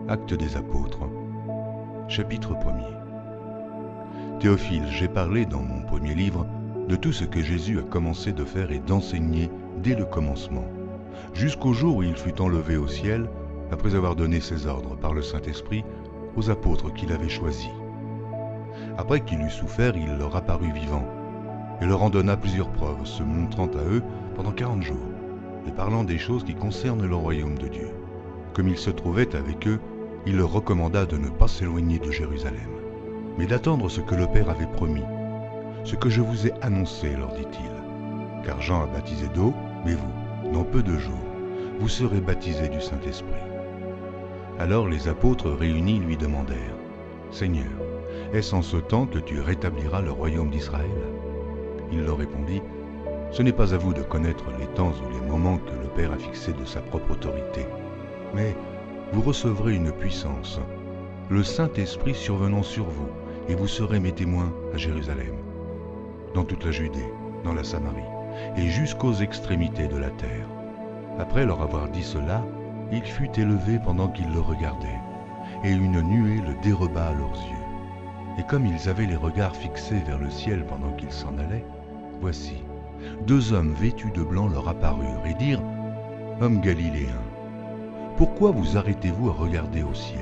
Actes des Apôtres, chapitre 1er. Théophile, j'ai parlé dans mon premier livre de tout ce que Jésus a commencé de faire et d'enseigner dès le commencement, jusqu'au jour où il fut enlevé au ciel, après avoir donné ses ordres par le Saint-Esprit aux apôtres qu'il avait choisis. Après qu'il eut souffert, il leur apparut vivant, et leur en donna plusieurs preuves, se montrant à eux pendant 40 jours, et parlant des choses qui concernent le royaume de Dieu. Comme il se trouvait avec eux, il leur recommanda de ne pas s'éloigner de Jérusalem, mais d'attendre ce que le Père avait promis. Ce que je vous ai annoncé, leur dit-il. Car Jean a baptisé d'eau, mais vous, dans peu de jours, vous serez baptisés du Saint-Esprit. Alors les apôtres réunis lui demandèrent, « Seigneur, est-ce en ce temps que tu rétabliras le royaume d'Israël ?» Il leur répondit, « Ce n'est pas à vous de connaître les temps ou les moments que le Père a fixés de sa propre autorité, mais vous recevrez une puissance, le Saint-Esprit survenant sur vous, et vous serez mes témoins à Jérusalem, dans toute la Judée, dans la Samarie, et jusqu'aux extrémités de la terre. » Après leur avoir dit cela, il fut élevé pendant qu'ils le regardaient, et une nuée le déroba à leurs yeux. Et comme ils avaient les regards fixés vers le ciel pendant qu'ils s'en allaient, voici, 2 hommes vêtus de blanc leur apparurent et dirent, « Hommes galiléens, pourquoi vous arrêtez-vous à regarder au ciel?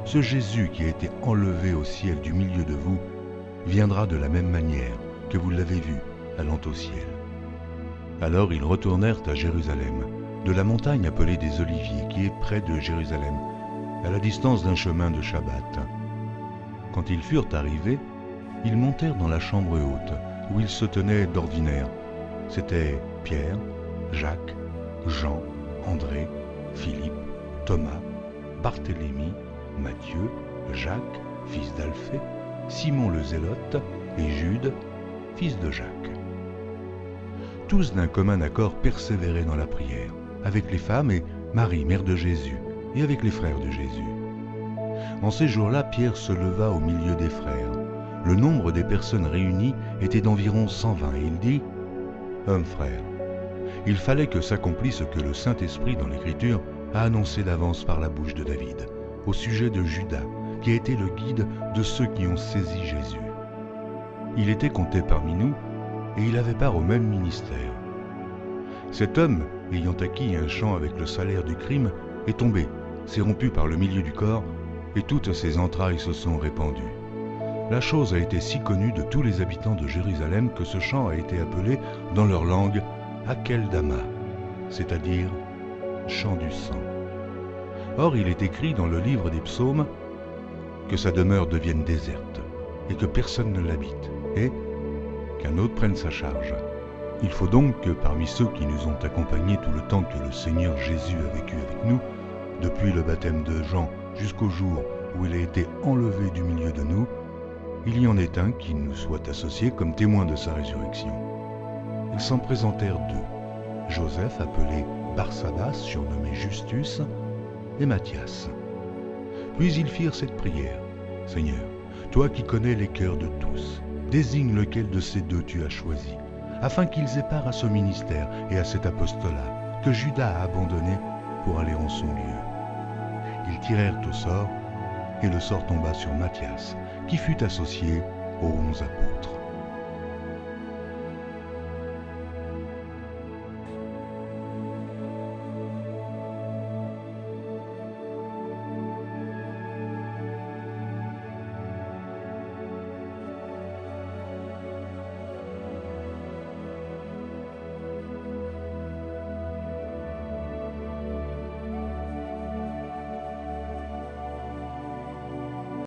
Ce Jésus qui a été enlevé au ciel du milieu de vous viendra de la même manière que vous l'avez vu allant au ciel. » Alors ils retournèrent à Jérusalem, de la montagne appelée des Oliviers, qui est près de Jérusalem, à la distance d'un chemin de Shabbat. Quand ils furent arrivés, ils montèrent dans la chambre haute, où ils se tenaient d'ordinaire. C'étaient Pierre, Jacques, Jean, André, Philippe, Thomas, Barthélemy, Matthieu, Jacques, fils d'Alphée, Simon le Zélote et Jude, fils de Jacques. Tous d'un commun accord persévéraient dans la prière, avec les femmes et Marie, mère de Jésus, et avec les frères de Jésus. En ces jours-là, Pierre se leva au milieu des frères. Le nombre des personnes réunies était d'environ 120, et il dit, « Hommes frères, il fallait que s'accomplisse ce que le Saint-Esprit dans l'Écriture a annoncé d'avance par la bouche de David, au sujet de Judas, qui a été le guide de ceux qui ont saisi Jésus. Il était compté parmi nous, et il avait part au même ministère. Cet homme, ayant acquis un champ avec le salaire du crime, est tombé, s'est rompu par le milieu du corps, et toutes ses entrailles se sont répandues. La chose a été si connue de tous les habitants de Jérusalem que ce champ a été appelé, dans leur langue, Akeldama, c'est-à-dire champ du sang. Or il est écrit dans le livre des psaumes que sa demeure devienne déserte, et que personne ne l'habite, et qu'un autre prenne sa charge. Il faut donc que parmi ceux qui nous ont accompagnés tout le temps que le Seigneur Jésus a vécu avec nous, depuis le baptême de Jean jusqu'au jour où il a été enlevé du milieu de nous, il y en ait un qui nous soit associé comme témoin de sa résurrection. Ils s'en présentèrent 2, Joseph appelé Barsabas, surnommé Justus, et Matthias. Puis ils firent cette prière, « Seigneur, toi qui connais les cœurs de tous, désigne lequel de ces 2 tu as choisi, afin qu'ils aient part à ce ministère et à cet apostolat que Judas a abandonné pour aller en son lieu. » Ils tirèrent au sort, et le sort tomba sur Matthias, qui fut associé aux 11 apôtres.